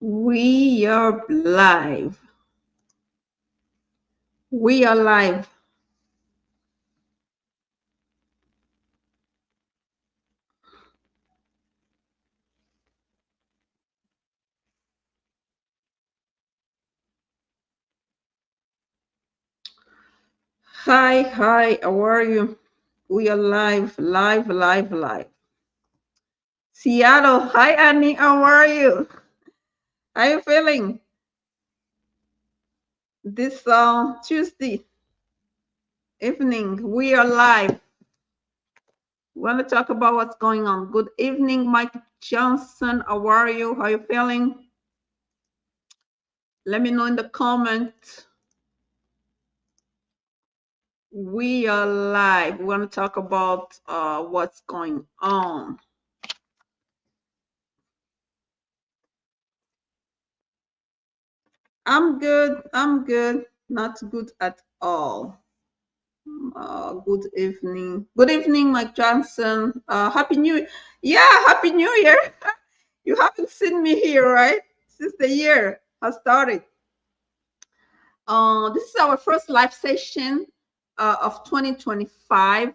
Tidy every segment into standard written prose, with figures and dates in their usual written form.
We are live. We are live. Hi, hi, how are you? We are live, live, live, live. Seattle, hi, Annie, how are you? How are you feeling this Tuesday evening? We are live. We want to talk about what's going on. Good evening, Mike Johnson, how are you? How are you feeling? Let me know in the comments. We are live. We want to talk about what's going on. I'm good. I'm good. Not good at all. Good evening. Good evening, Mike Johnson. Happy New Yeah, Happy New Year. You haven't seen me here, right? Since the year has started. This is our first live session of 2025.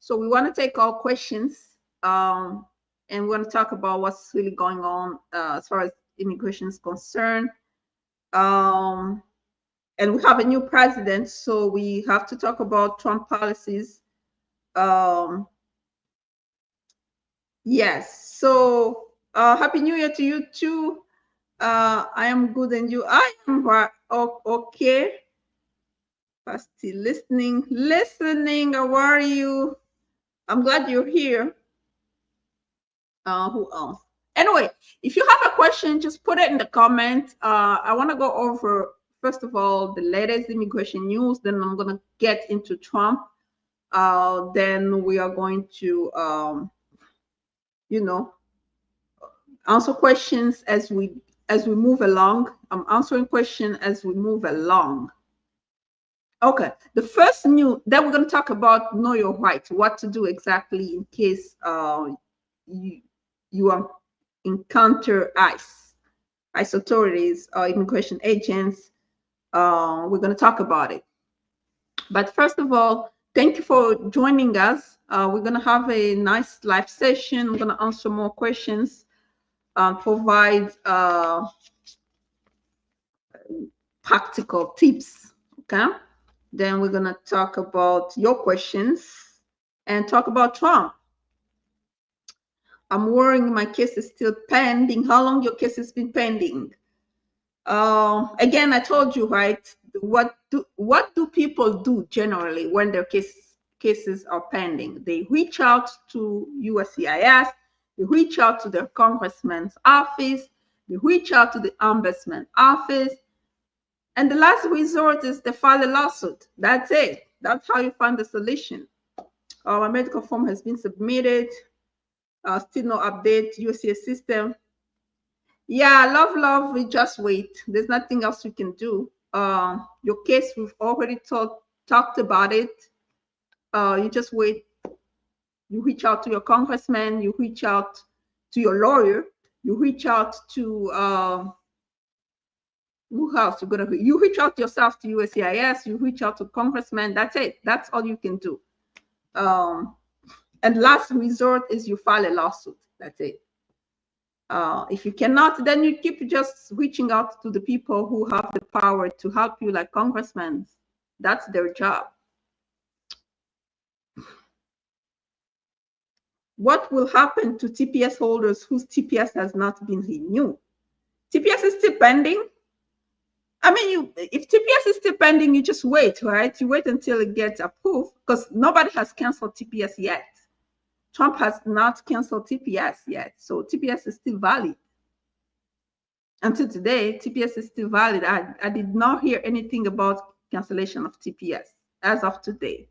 So we want to take all questions and we want to talk about what's really going on as far as immigration is concerned. Um, and we have a new president, so we have to talk about Trump policies. Um, yes. So happy New Year to you too. I am good, and you? I am okay. Still listening, listening. How are you? I'm glad you're here. Who else? Anyway, if you have a question, just put it in the comment. I want to go over first of all the latest immigration news. Then I'm gonna get into Trump. Then we are going to, you know, answer questions as we move along. I'm answering questions as we move along. Okay, the first new then we're going to talk about know your rights, what to do exactly in case you you encounter ICE authorities or immigration agents. We're going to talk about it. But first of all, thank you for joining us. We're going to have a nice live session. We're going to answer more questions, provide practical tips. Okay. Then we're going to talk about your questions and talk about Trump. I'm worrying my case is still pending. How long your case has been pending? Again, I told you, right? What do people do generally when their cases are pending? They reach out to USCIS, they reach out to their congressman's office, they reach out to the ombudsman office, and the last resort is they file a lawsuit. That's it. That's how you find the solution. My medical form has been submitted. Still no update. USCIS system. Yeah, love. We just wait. There's nothing else we can do. Your case, we've already talked about it. You just wait. You reach out to your congressman. You reach out to your lawyer. You reach out to who else? You reach out yourself to USCIS. You reach out to congressman. That's it. That's all you can do. Um, and last resort is you file a lawsuit. That's it. If you cannot, then you keep just reaching out to the people who have the power to help you, like congressmen. That's their job. What will happen to TPS holders whose TPS has not been renewed? TPS is still pending. I mean, if TPS is still pending, you just wait, right? You wait until it gets approved because nobody has canceled TPS yet. Trump has not canceled TPS yet, so TPS is still valid. Until today, TPS is still valid. I did not hear anything about cancellation of TPS as of today.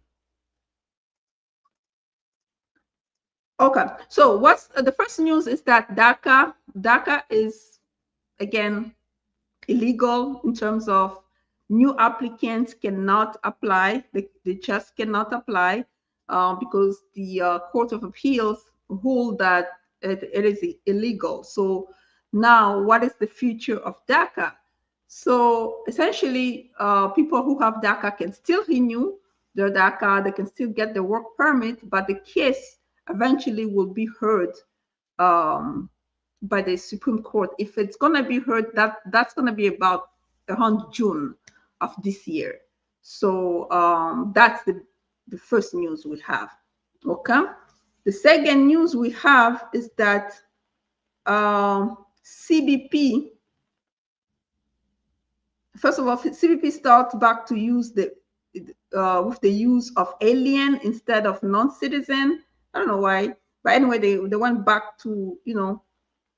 Okay, so what's the first news is that DACA is again illegal in terms of new applicants cannot apply. They just cannot apply because the Court of Appeals ruled that it is illegal. So now what is the future of DACA? So essentially, people who have DACA can still renew their DACA, they can still get the work permit, but the case eventually will be heard by the Supreme Court. If it's going to be heard, that's going to be about around June of this year. So that's the first news we have. Okay. The second news we have is that CBP, first of all, CBP starts back to use with the use of alien instead of non-citizen. I don't know why, but anyway, they went back to, you know,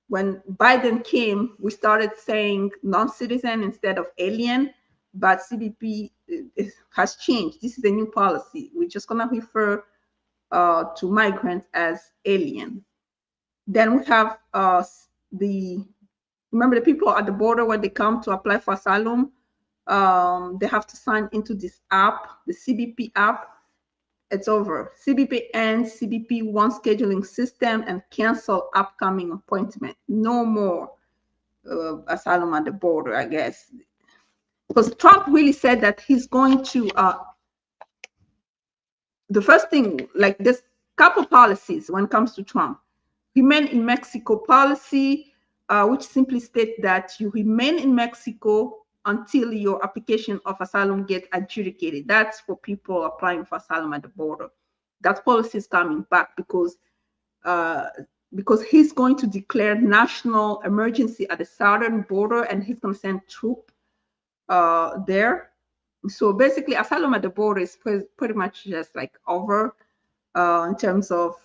when Biden came, we started saying non-citizen instead of alien, but CBP has changed. This is a new policy. We're just gonna refer to migrants as alien. Then we have remember the people at the border when they come to apply for asylum, they have to sign into this app, the CBP app. It's over. CBP ends CBP one scheduling system and cancel upcoming appointment. No more asylum at the border, I guess. Because Trump really said that he's going to, the first thing, like this couple policies when it comes to Trump, remain in Mexico policy, which simply states that you remain in Mexico until your application of asylum gets adjudicated. That's for people applying for asylum at the border. That policy is coming back because he's going to declare national emergency at the southern border, and he's going to send troops there. So basically, asylum at the border is pretty much just like over in terms of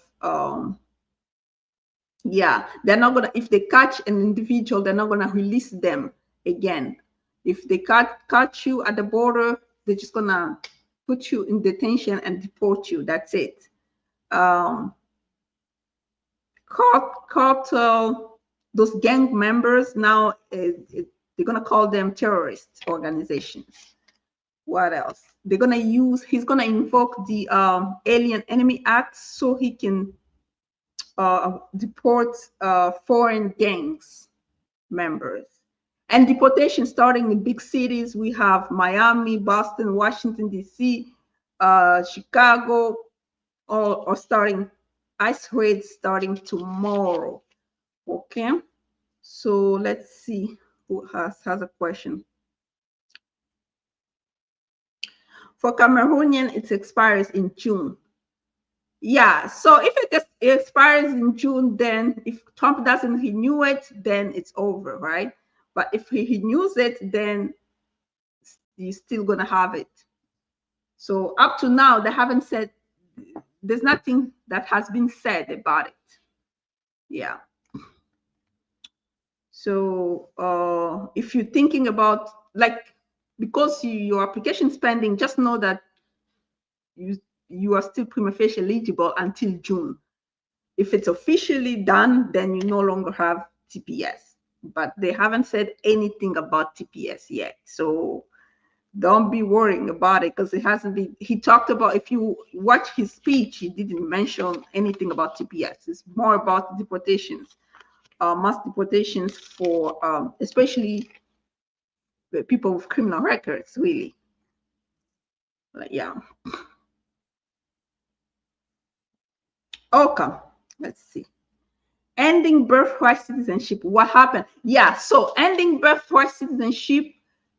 yeah, they're not gonna, if they catch an individual, they're not gonna release them again. If they catch you at the border, they're just gonna put you in detention and deport you. That's it. Cartel, those gang members now, they're gonna call them terrorist organizations. What else? They're gonna he's gonna invoke the Alien Enemy Act so he can deport foreign gangs members. And deportation starting in big cities. We have Miami, Boston, Washington, D.C., Chicago, or starting ICE raids starting tomorrow. Okay, so let's see who has a question. For Cameroonian, it expires in June. Yeah, so if it expires in June, then if Trump doesn't renew it, then it's over, right? But if he renews it, then you're still gonna have it. So up to now, they haven't said, there's nothing that has been said about it. Yeah. So if you're thinking about, like, because your application is pending, just know that you are still prima facie eligible until June. If it's officially done, then you no longer have TPS. But they haven't said anything about TPS yet. So don't be worrying about it, because it hasn't been. He talked about, if you watch his speech, he didn't mention anything about TPS. It's more about deportations, mass deportations for especially the people with criminal records, really. But yeah. Okay, let's see. Ending birthright citizenship. What happened? Yeah, so ending birthright citizenship,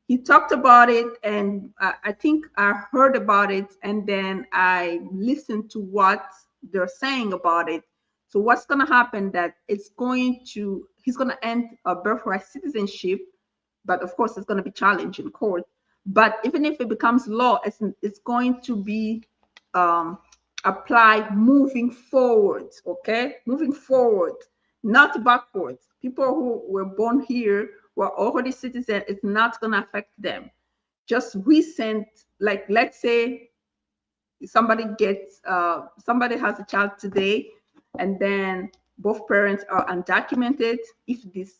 he talked about it, and I think I heard about it, and then I listened to what they're saying about it. So what's going to happen, that he's going to end a birthright citizenship, but of course it's going to be challenged in court. But even if it becomes law, it's going to be applied moving forward, okay? Moving forward, not backwards. People who were born here, who are already citizens, it's not going to affect them. Just recent, like, let's say somebody has a child today, and then both parents are undocumented. If this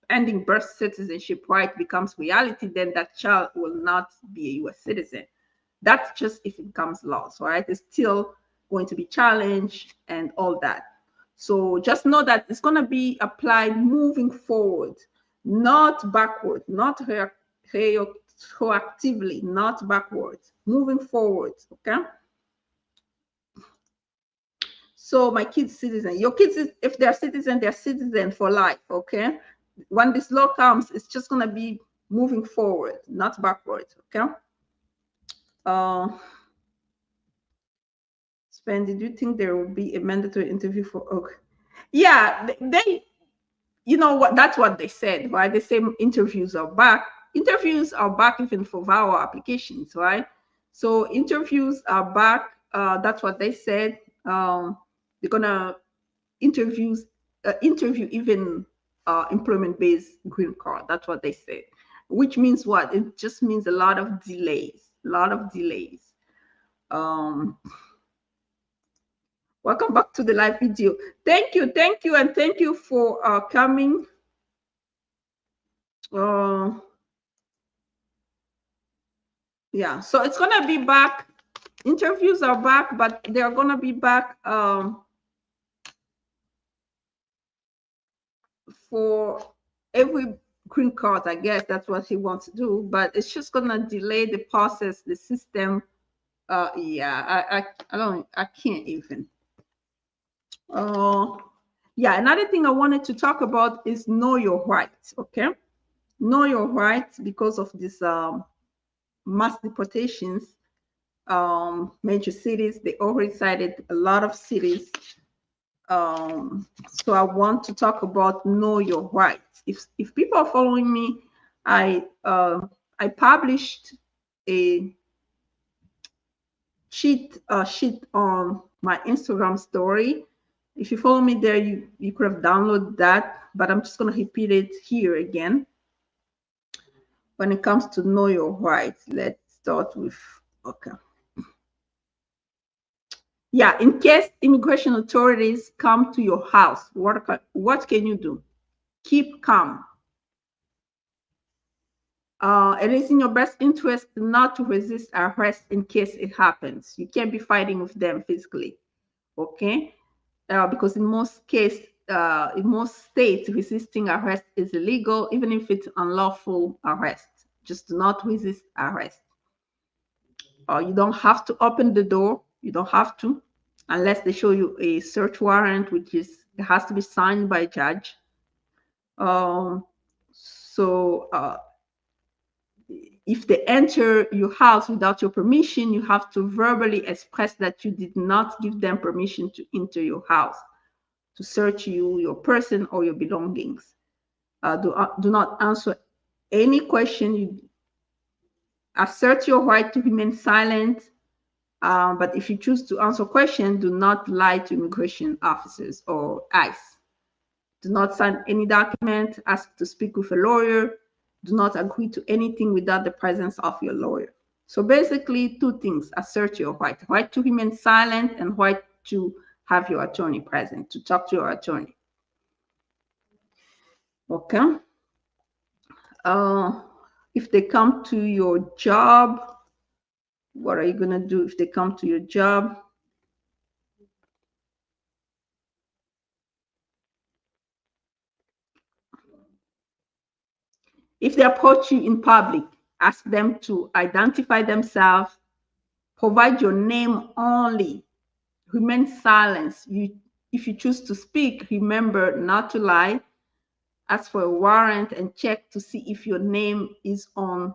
ending birth citizenship right becomes reality, then that child will not be a U.S. citizen. That's just if it becomes law, right? It's still going to be challenged and all that. So just know that it's going to be applied moving forward, not backward, not retroactively, not backwards, moving forward. Okay. So my kids citizen, your kids, if they're citizen for life. Okay. When this law comes, it's just going to be moving forward, not backwards. Okay. Spen, did you think there will be a mandatory interview for okay? Yeah, they you know what, that's what they said, right? They say interviews are back. Interviews are back even for VAWA applications, right? So interviews are back. That's what they said. They're gonna interview even employment-based green card. That's what they said. Which means what? It just means a lot of delays. A lot of delays. Um, Welcome back to the live video. Thank you, and thank you for coming. Yeah, so it's gonna be back. Interviews are back, but they are gonna be back for every green card. I guess that's what he wants to do, but it's just gonna delay the process, the system. Yeah, I can't even. Yeah, another thing I wanted to talk about is know your rights. Okay, know your rights because of this mass deportations. Major cities, they already cited a lot of cities. So I want to talk about know your rights. If people are following me, I published a sheet on my Instagram story. If you follow me there, you could have downloaded that, but I'm just gonna repeat it here again. When it comes to know your rights, let's start with okay. Yeah, in case immigration authorities come to your house, what can you do? Keep calm. It is in your best interest not to resist arrest in case it happens. You can't be fighting with them physically, okay? Because in most states, resisting arrest is illegal, even if it's unlawful arrest. Just do not resist arrest. You don't have to open the door. You don't have to, unless they show you a search warrant, which is it has to be signed by a judge. So if they enter your house without your permission, you have to verbally express that you did not give them permission to enter your house, to search you, your person, or your belongings. Do not answer any question. You assert your right to remain silent. But if you choose to answer questions, do not lie to immigration officers or ICE. Do not sign any document, ask to speak with a lawyer. Do not agree to anything without the presence of your lawyer. So basically, two things: assert your right to remain silent and right to have your attorney present, to talk to your attorney. Okay. If they come to your job, what are you going to do if they come to your job? If they approach you in public, ask them to identify themselves, provide your name only, remain silent. If you choose to speak, remember not to lie, ask for a warrant and check to see if your name is on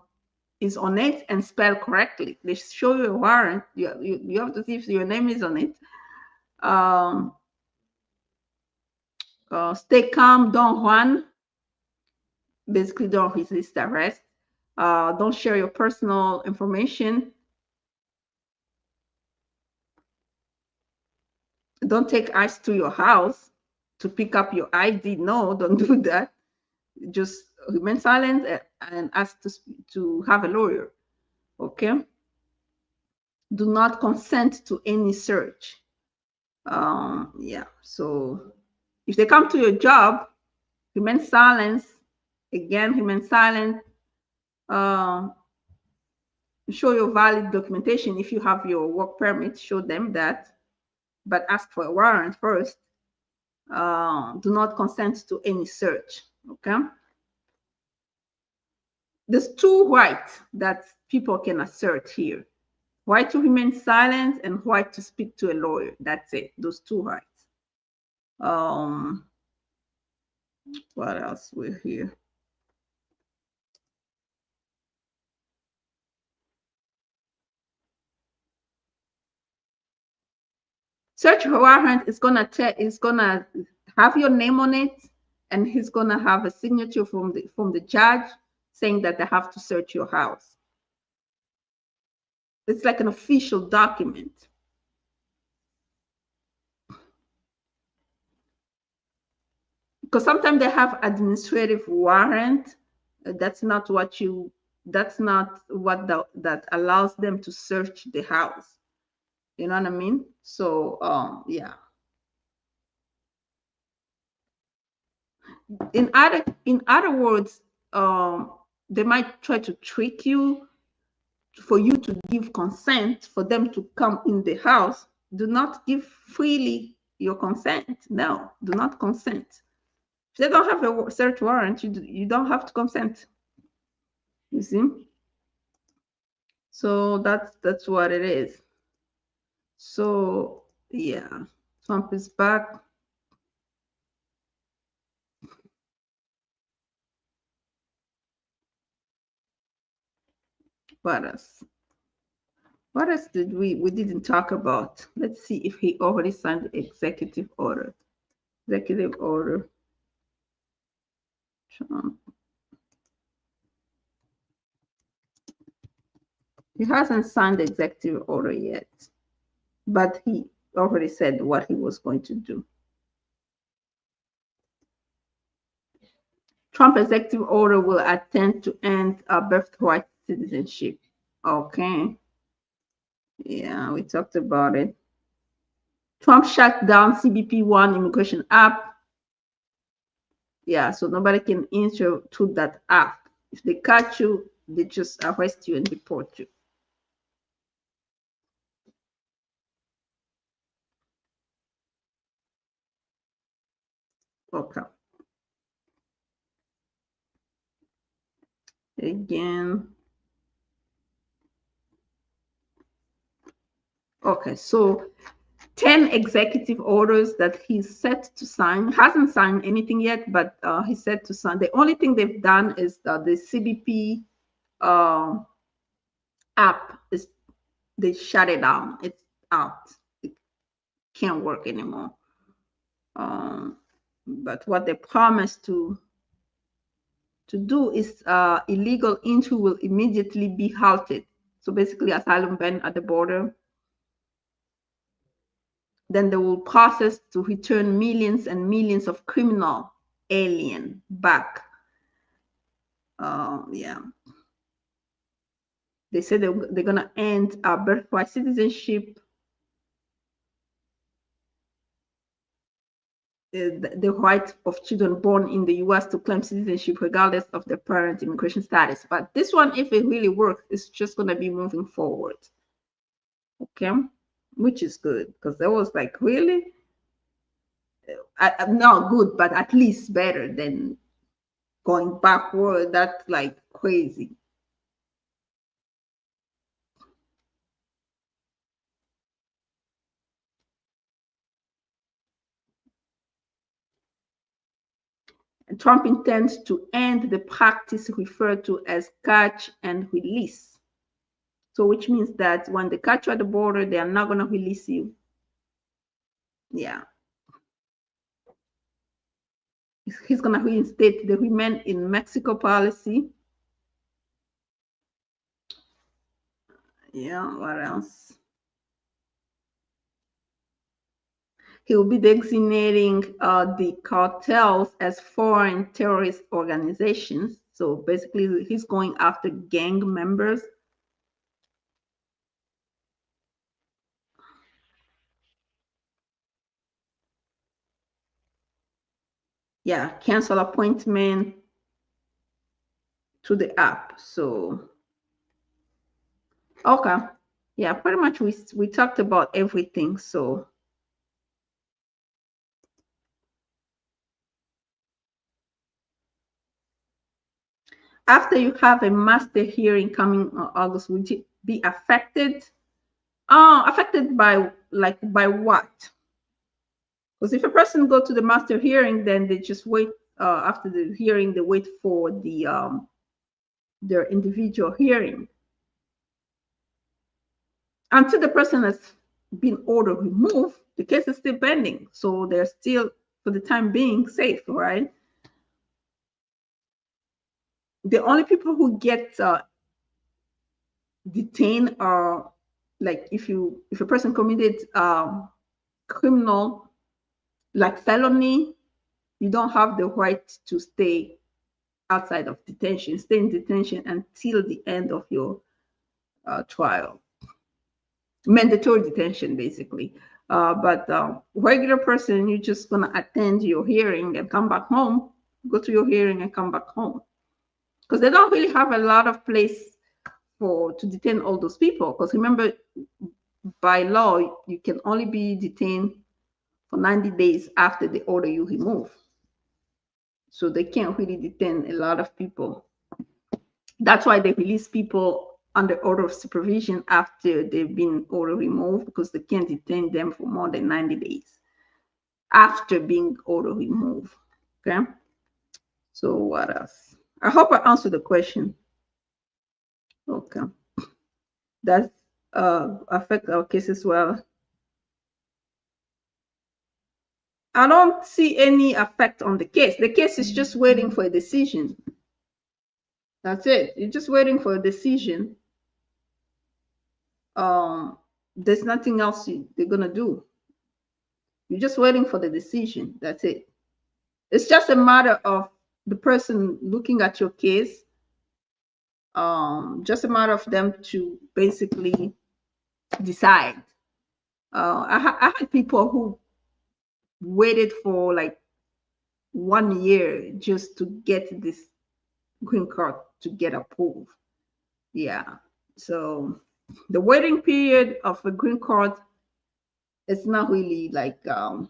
it and spelled correctly. They show you a warrant, you have to see if your name is on it. Stay calm, don't run. Basically, don't resist arrest. Don't share your personal information. Don't take ICE to your house to pick up your ID. No, don't do that. Just remain silent and ask to have a lawyer. Okay. Do not consent to any search. Yeah. So if they come to your job, remain silent. Again, remain silent. Show your valid documentation. If you have your work permit, show them that, but ask for a warrant first. Do not consent to any search. Okay. There's two rights that people can assert here: right to remain silent and right to speak to a lawyer. That's it. Those two rights. What else we're here? Search warrant is gonna have your name on it, and he's gonna have a signature from the judge saying that they have to search your house. It's like an official document. Because sometimes they have administrative warrant. That's not what that allows them to search the house. You know what I mean? So yeah. In other words, they might try to trick you for you to give consent for them to come in the house. Do not give freely your consent. No, do not consent. If they don't have a search warrant, you don't have to consent. You see? So that's what it is. So yeah, Trump is back. What else? What else did we didn't talk about? Let's see if he already signed the executive order. Executive order. Trump. He hasn't signed the executive order yet, but he already said what he was going to do. Trump executive order will attempt to end birthright citizenship. Okay. Yeah, we talked about it. Trump shut down CBP-1 immigration app. Yeah, so nobody can enter to that app. If they catch you, they just arrest you and deport you. Okay. Again. Okay, so 10 executive orders that he's set to sign. Hasn't signed anything yet, but he's set to sign. The only thing they've done is the CBP app is they shut it down. It's out. It can't work anymore. But what they promised to do is illegal entry will immediately be halted. So basically, asylum ban at the border. Then they will process to return millions and millions of criminal alien back. Yeah. They said they're going to end birthright citizenship. The right of children born in the U.S. to claim citizenship regardless of their parent immigration status. But this one, if it really works, it's just going to be moving forward. Okay, which is good because that was like really not good, but at least better than going backward. That's like crazy. Trump intends to end the practice referred to as catch and release. So, which means that when they catch you at the border, they are not going to release you. Yeah. He's going to reinstate the remain in Mexico policy. Yeah, what else? He will be designating the cartels as foreign terrorist organizations. So basically, he's going after gang members. Yeah, cancel appointment to the app. So, okay. Yeah, pretty much we talked about everything. So, after you have a master hearing coming August, would you be affected? Affected by by what? Because if a person go to the master hearing, then they just wait after the hearing, they wait for their individual hearing until the person has been ordered removed. The case is still pending, so they're still, for the time being, safe, right? The only people who get detained are like if a person committed criminal, like felony, you don't have the right to stay outside of detention. Stay in detention until the end of your trial. Mandatory detention, basically. But regular person, you're just gonna attend your hearing and come back home. Go to your hearing and come back home, because they don't really have a lot of place to detain all those people. Because remember, by law, you can only be detained for 90 days after the order you remove. So they can't really detain a lot of people. That's why they release people under order of supervision after they've been order removed, because they can't detain them for more than 90 days after being order removed. Okay. So what else? I hope I answered the question. Okay. That affect our case as well. I don't see any effect on the case. The case is just waiting for a decision. That's it. You're just waiting for a decision. There's nothing else they're gonna do. You're just waiting for the decision. That's it. It's just a matter of the person looking at your case. Just a matter of them to basically decide. I had people who waited for like 1 year just to get this green card to get approved. Yeah. So the waiting period of a green card is not really like how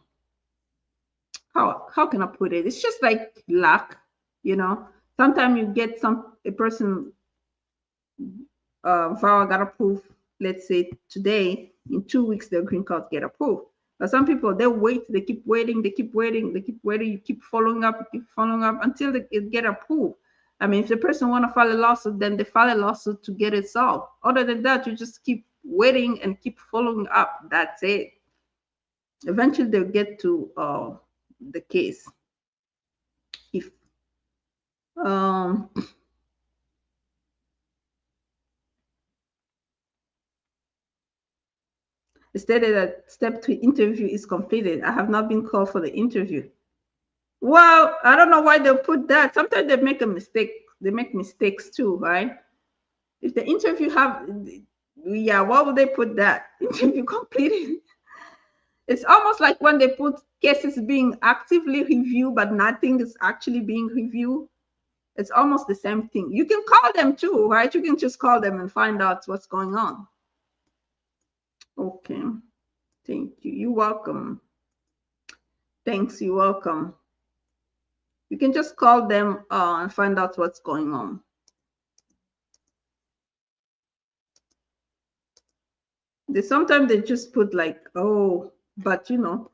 can I put it? It's just like luck, you know. Sometimes you get a person file got approved, let's say today, in 2 weeks their green card get approved. But some people, they wait, they keep waiting, they keep waiting, they keep waiting, you keep following up until it get approved. I mean, if the person want to file a lawsuit, then they file a lawsuit to get it solved. Other than that, you just keep waiting and keep following up. That's it. Eventually they'll get to the case. If stated that step 3 interview is completed. I have not been called for the interview. Well, I don't know why they put that. Sometimes they make a mistake. They make mistakes too, right? If the interview yeah, why would they put that? Interview completed. It's almost like when they put cases being actively reviewed, but nothing is actually being reviewed. It's almost the same thing. You can call them too, right? You can just call them and find out what's going on. Okay. Thank you. You're welcome. Thanks. You're welcome. You can just call them and find out what's going on. Sometimes they just put like, oh, but you know,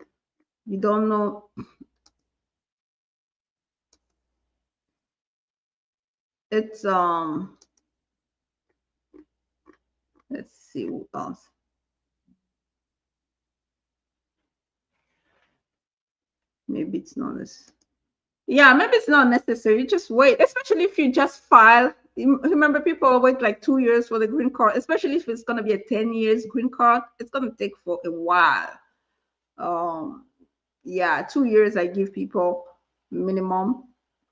you don't know. It's let's see what else. Maybe it's not this. Yeah, maybe it's not necessary. You just wait, especially if you just file. Remember, people wait like 2 years for the green card, especially if it's going to be a 10 years green card. It's going to take for a while. Yeah, 2 years I give people minimum,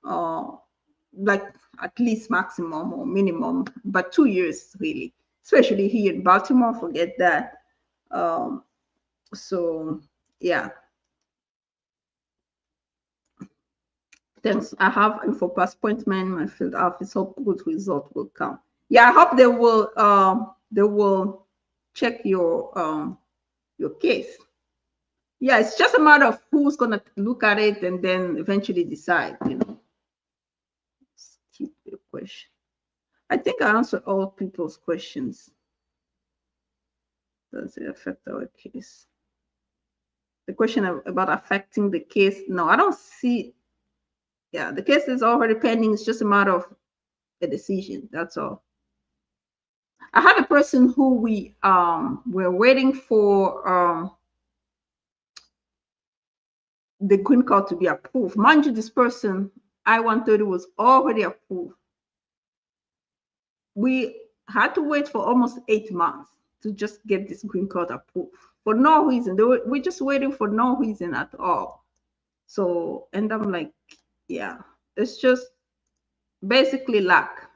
like at least maximum or minimum, but 2 years really, especially here in Baltimore. Forget that. So yeah. Thanks. I have info pass appointment in my field office. Hope good result will come. Yeah, I hope they will check your case. Yeah, it's just a matter of who's gonna look at it and then eventually decide, you know. Let's keep the question. I think I answered all people's questions. Does it affect our case? The question about affecting the case. No, I don't see. Yeah, the case is already pending. It's just a matter of a decision. That's all. I had a person who we were waiting for the green card to be approved. Mind you, this person I-130 was already approved. We had to wait for almost 8 months to just get this green card approved for no reason. We're just waiting for no reason at all. So, and I'm like, yeah, it's just basically luck.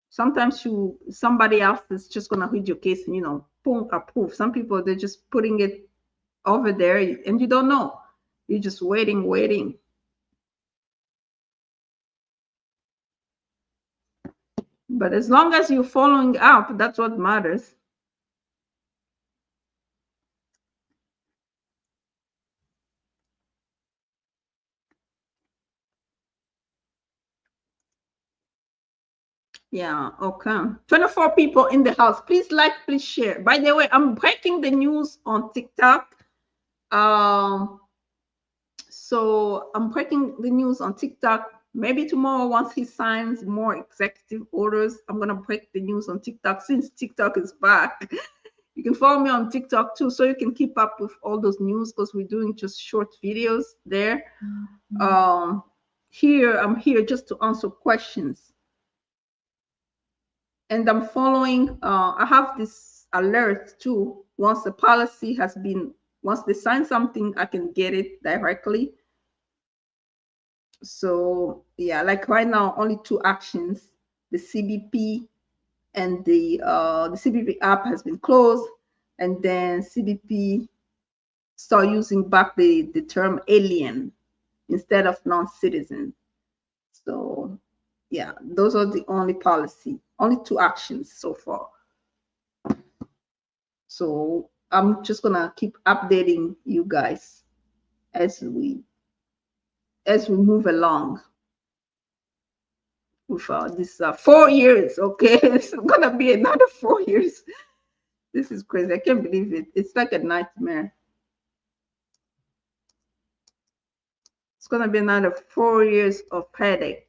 Sometimes somebody else is just gonna read your case and boom, approve. Some people they're just putting it over there and you don't know. You're just waiting. But as long as you're following up, that's what matters. Yeah, okay. 24 people in the house. Please like, please share. By the way, I'm breaking the news on TikTok. So I'm breaking the news on TikTok. Maybe tomorrow, once he signs more executive orders, I'm gonna break the news on TikTok since TikTok is back. You can follow me on TikTok too, so you can keep up with all those news because we're doing just short videos there. Here, I'm here just to answer questions. And I'm following, I have this alert too. Once the policy has been, once they sign something, I can get it directly. So yeah, like right now, only two actions, the CBP and the CBP app has been closed, and then CBP start using back the term alien instead of non-citizen. So yeah, those are the only policy, only two actions so far. So I'm just gonna keep updating you guys as we move along with this 4 years. Okay, it's gonna be another 4 years. This is crazy. I can't believe it. It's like a nightmare. It's gonna be another 4 years of headaches.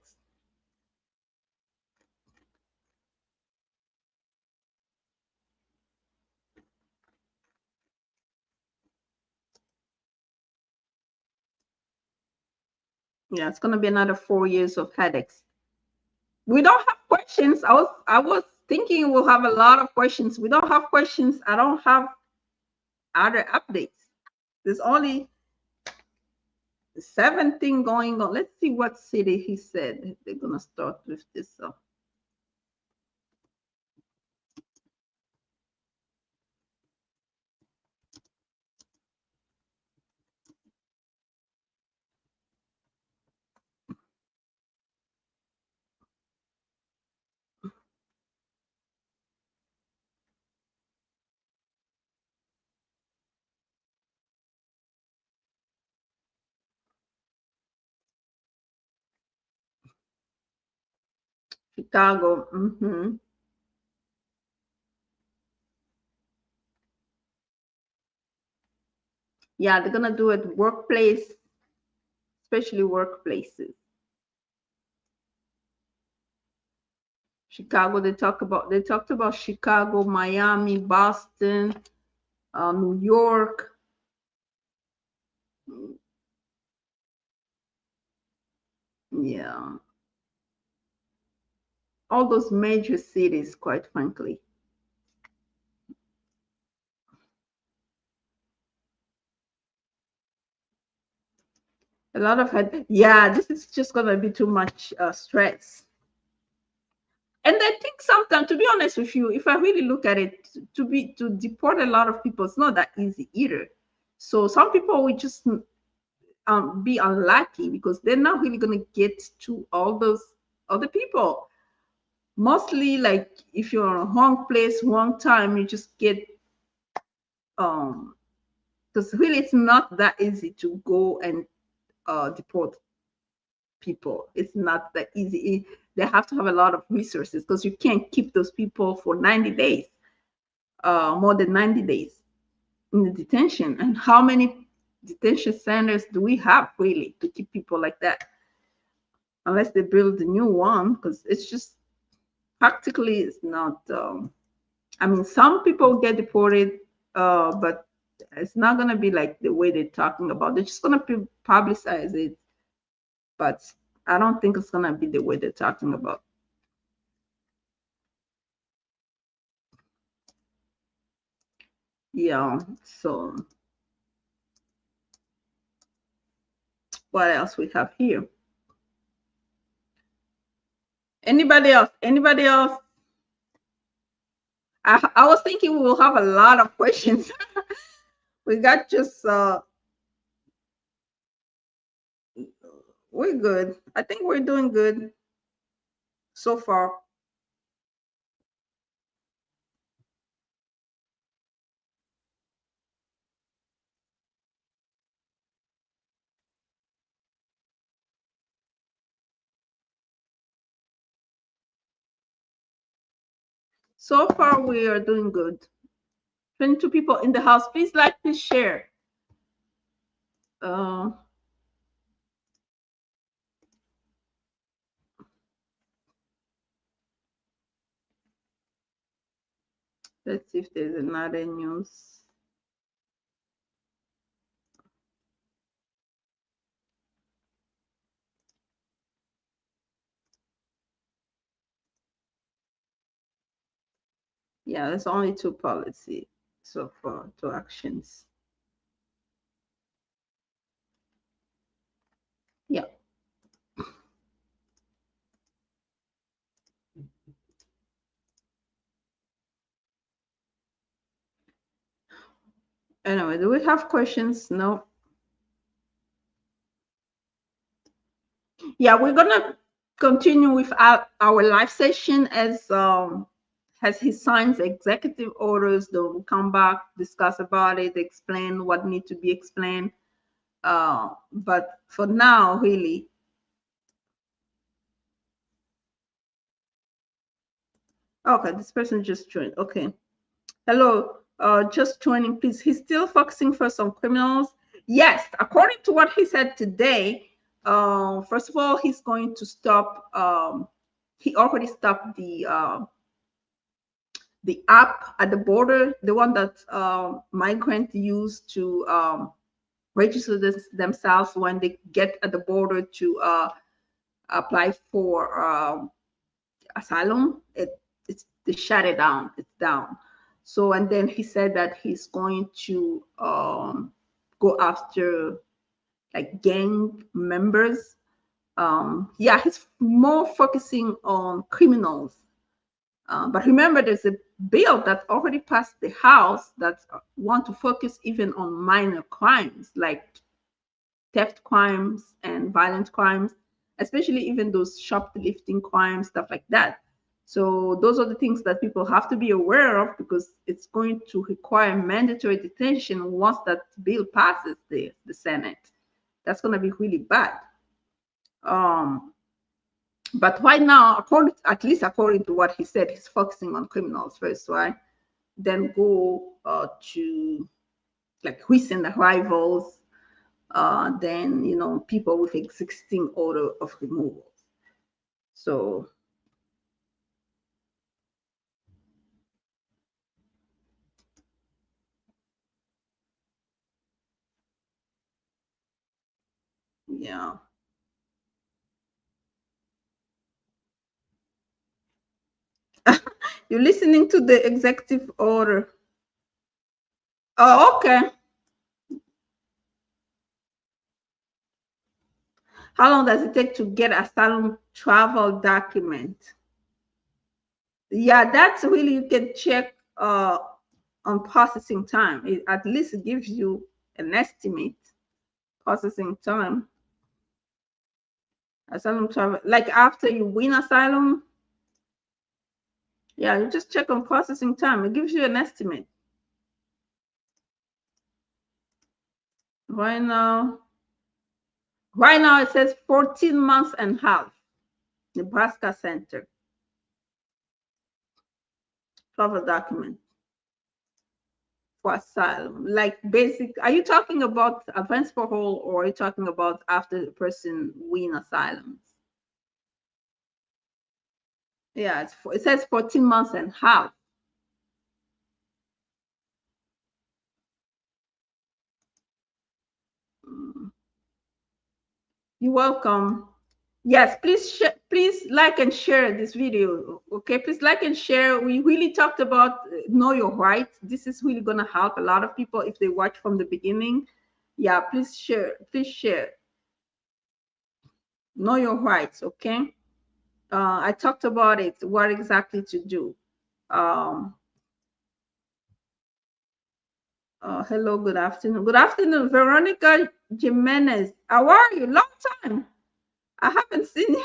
Yeah, it's gonna be another 4 years of headaches. We don't have questions. I was thinking we'll have a lot of questions. We don't have questions. I don't have other updates. There's only 17 going on. Let's see what city he said they're gonna start with this. Chicago. Yeah, they're gonna do it workplace, especially workplaces. Chicago. They talked about Chicago, Miami, Boston, New York. Yeah, all those major cities, quite frankly. A lot of head. Yeah, this is just gonna be too much stress. And I think sometimes, to be honest with you, if I really look at it, to deport a lot of people, it's not that easy either. So some people will just be unlucky because they're not really gonna get to all those other people. Mostly, like if you're in a wrong place, wrong time, you just get because really it's not that easy to go and deport people. It's not that easy. They have to have a lot of resources because you can't keep those people for 90 days, more than 90 days in the detention. And how many detention centers do we have really to keep people like that? Unless they build a new one, because it's just practically it's not. I mean, some people get deported, but it's not gonna be like the way they're talking about. They're just gonna publicize it, but I don't think it's gonna be the way they're talking about. Yeah. So what else we have here? Anybody else? Anybody else? I was thinking we will have a lot of questions. We got just we're good. I think we're doing good so far. So far we are doing good. 22 people in the house. Please like, please share. Uh, let's see if there's another news. Yeah, there's only two policy so far, two actions. Yeah. Anyway, do we have questions? No. Yeah, we're gonna continue with our live session as he signs executive orders. They'll come back, discuss about it, explain what need to be explained. But for now, really. Okay, this person just joined. Okay. Hello, just joining, please. He's still focusing first on criminals. Yes, according to what he said today, first of all, he's going to stop. He already stopped the app at the border, the one that migrants use to register themselves when they get at the border to apply for asylum. They shut it down. It's down. So, and then he said that he's going to go after like gang members. Yeah, he's more focusing on criminals. But remember, there's a bill that already passed the House that want to focus even on minor crimes like theft crimes and violent crimes, especially even those shoplifting crimes, stuff like that. So those are the things that people have to be aware of because it's going to require mandatory detention once that bill passes the Senate. That's going to be really bad. But right now, at least according to what he said, he's focusing on criminals first, right? Then go to like recent arrivals, then people with existing order of removal. So yeah. You're listening to the executive order. Oh, okay. How long does it take to get asylum travel document? Yeah, that's really you can check on processing time. At least it gives you an estimate processing time. Asylum travel, like after you win asylum, yeah, you just check on processing time. It gives you an estimate. Right now, Right now it says 14 months and a half. Nebraska Center. Travel document for asylum. Like basic, are you talking about advance parole or are you talking about after the person win asylum? Yeah, it says 14 months and a half. You're welcome. Yes, please like and share this video. Okay, please like and share. We really talked about know your rights. This is really gonna help a lot of people if they watch from the beginning. Yeah, please share. Please share. Know your rights. Okay. I talked about it. What exactly to do. Um, Hello, good afternoon. Good afternoon, Veronica Jimenez. How are you? Long time. I haven't seen you.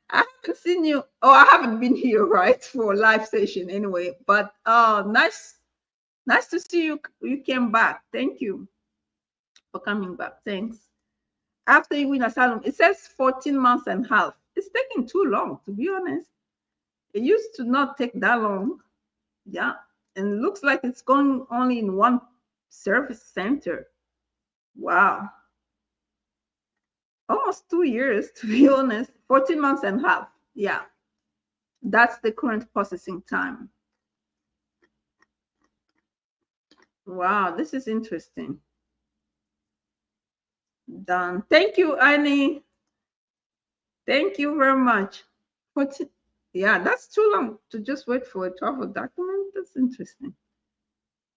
I haven't seen you. Oh, I haven't been here, right, for a live session anyway. But nice to see you. You came back. Thank you for coming back. Thanks. After you win asylum, it says 14 months and a half. It's taking too long, to be honest. It used to not take that long. Yeah. And it looks like it's going only in one service center. Wow. Almost 2 years, to be honest. 14 months and a half. Yeah. That's the current processing time. Wow, this is interesting. Done. Thank you, Annie. Thank you very much. Yeah, that's too long to just wait for a travel document. That's interesting.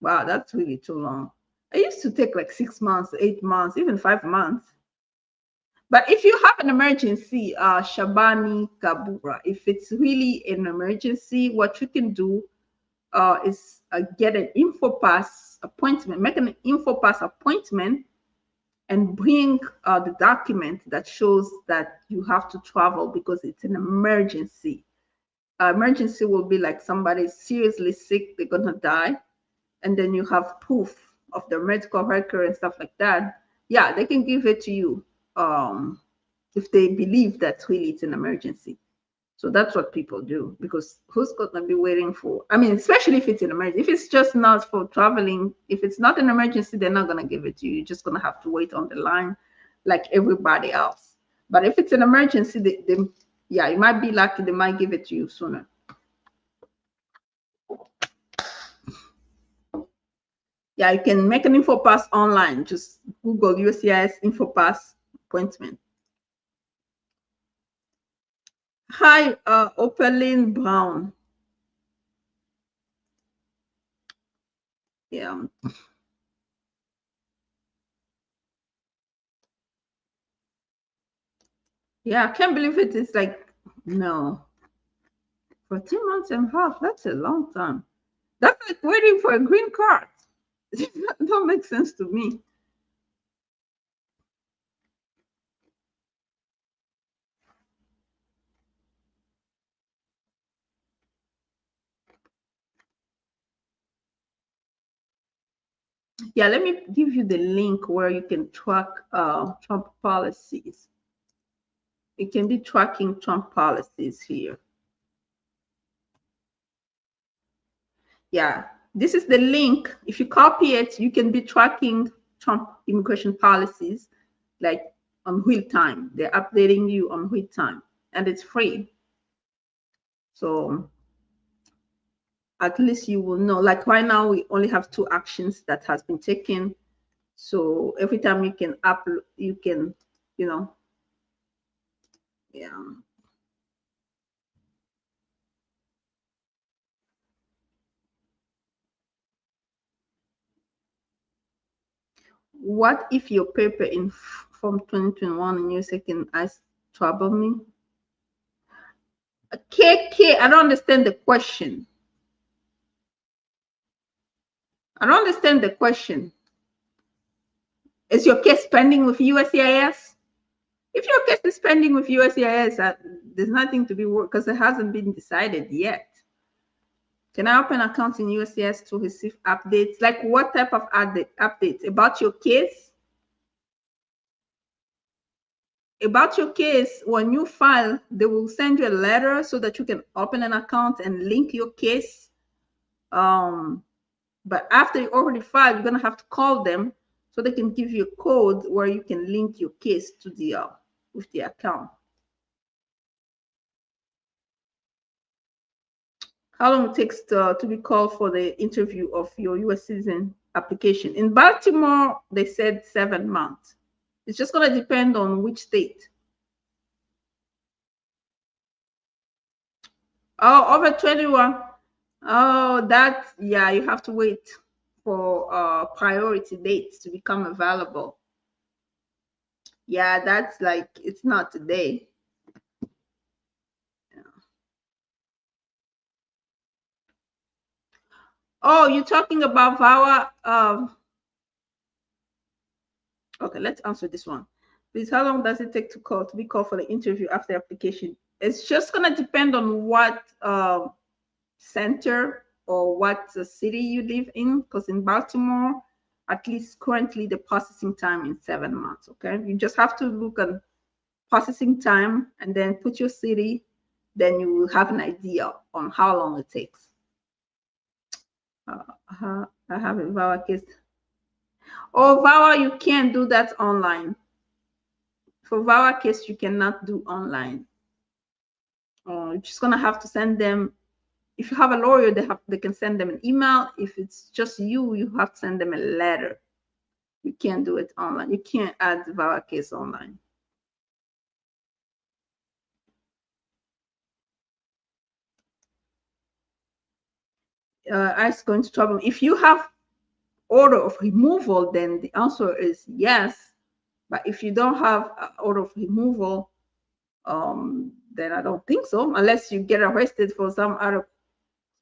Wow, that's really too long. It used to take like 6 months, 8 months, even 5 months. But if you have an emergency, Shabani Kabura, if it's really an emergency, what you can do is get an InfoPass appointment, make an InfoPass appointment and bring the document that shows that you have to travel because it's an emergency. Emergency will be like somebody's seriously sick, they're gonna die, and then you have proof of their medical record and stuff like that. Yeah, they can give it to you if they believe that really it's an emergency. So that's what people do because who's gonna be waiting for? I mean, especially if it's an emergency. If it's just not for traveling, if it's not an emergency, they're not gonna give it to you. You're just gonna have to wait on the line like everybody else. But if it's an emergency, yeah, you might be lucky. They might give it to you sooner. Yeah, you can make an InfoPass online. Just Google USCIS InfoPass appointment. Hi, Opaline Brown. Yeah. Yeah, I can't believe it. It's like, no, 14 months and a half. That's a long time. That's like waiting for a green card. That don't make sense to me. Yeah, let me give you the link where you can track Trump policies. You can be tracking Trump policies here. Yeah, this is the link. If you copy it, you can be tracking Trump immigration policies like on real time. They're updating you on real time and it's free. So at least you will know. Like right now, we only have 2 actions that has been taken. So every time you can upload, you can, you know, yeah. What if your paper in from 2021 and your second eyes trouble me? KK, I don't understand the question. I don't understand the question. Is your case pending with USCIS? If your case is pending with USCIS, there's nothing to be worried because it hasn't been decided yet. Can I open account in USCIS to receive updates? Like what type of updates? About your case? about your case, when you file, they will send you a letter so that you can open an account and link your case. But after you already filed, you're gonna have to call them so they can give you a code where you can link your case to the with the account. How long it takes to be called for the interview of your U.S. citizen application? In Baltimore, they said 7 months. It's just gonna depend on which state. Oh, over 21. Oh, that, yeah, you have to wait for priority dates to become available. Yeah, that's like, it's not today. Oh, you're talking about VAWA. Okay, let's answer this one. Please, how long does it take to be called for the interview after application? It's just gonna depend on what center or what city you live in. Because in Baltimore, at least currently, the processing time is 7 months. Okay, you just have to look at processing time and then put your city. Then you will have an idea on how long it takes. I have a VAWA case. Oh, VAWA, you can't do that online. For VAWA case, you cannot do online. You're just gonna have to send them. If you have a lawyer, they can send them an email. If it's just you, you have to send them a letter. You can't do it online. You can't add the VAWA case online. ICE going to trouble. If you have order of removal, then the answer is yes. But if you don't have order of removal, then I don't think so, unless you get arrested for some other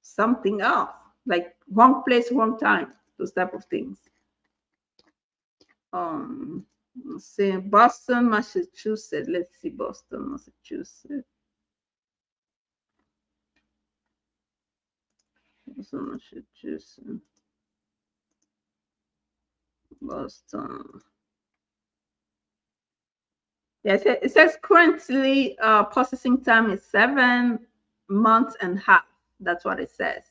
something else, like wrong place, wrong time, those type of things. Let's see, Boston, Massachusetts. Let's see, Boston, Massachusetts. Boston, Massachusetts. Boston. Yes, it says currently processing time is 7 months and a half. That's what it says.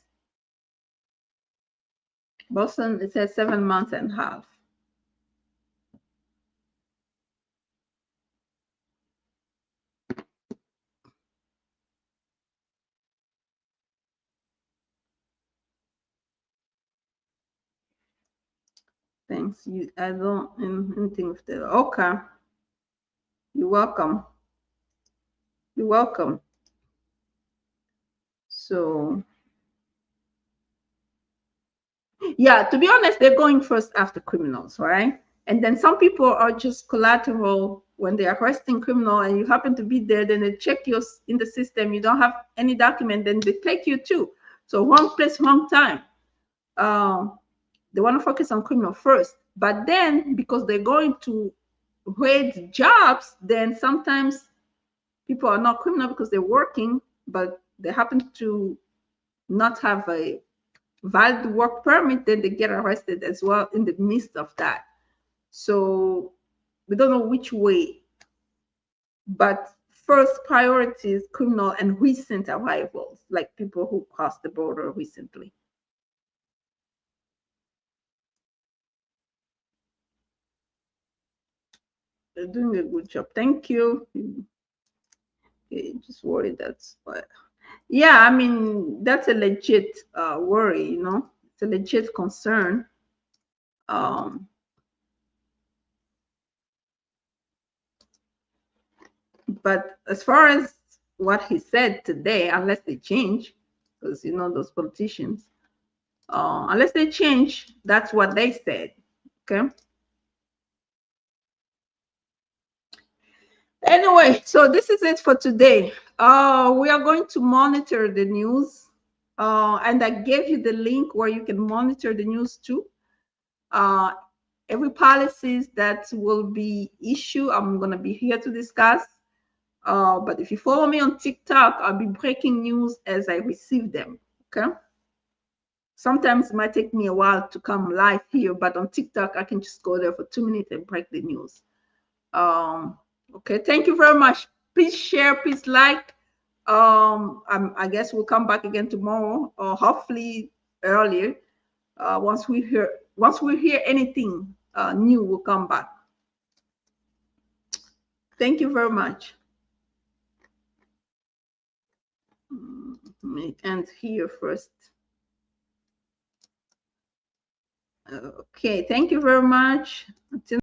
Boston, it says 7 months and a half. Thanks. I don't anything with the okay. You're welcome. You're welcome. So yeah, to be honest, they're going first after criminals, right? And then some people are just collateral when they're arresting criminal and you happen to be there, then they check you in the system, you don't have any document, then they take you too. So wrong place, wrong time. They want to focus on criminal first, but then because they're going to raid jobs, then sometimes people are not criminal because they're working, but they happen to not have a valid work permit, then they get arrested as well in the midst of that. So we don't know which way, but first priority is criminal and recent arrivals, like people who crossed the border recently. They're doing a good job. Thank you. Okay, just worried that's what. Yeah, I mean, that's a legit worry, you know, it's a legit concern. Um, but as far as what he said today, unless they change, because you know those politicians, unless they change, that's what they said. Okay. Anyway, so this is it for today. We are going to monitor the news, and I gave you the link where you can monitor the news too. Every policies that will be issued, I'm going to be here to discuss. But if you follow me on TikTok, I'll be breaking news as I receive them. Okay. Sometimes it might take me a while to come live here, but on TikTok, I can just go there for 2 minutes and break the news. Okay, thank you very much. Please share, please like. I guess we'll come back again tomorrow, or hopefully earlier. Once we hear anything new, we'll come back. Thank you very much. Let me end here first. Okay, thank you very much. Until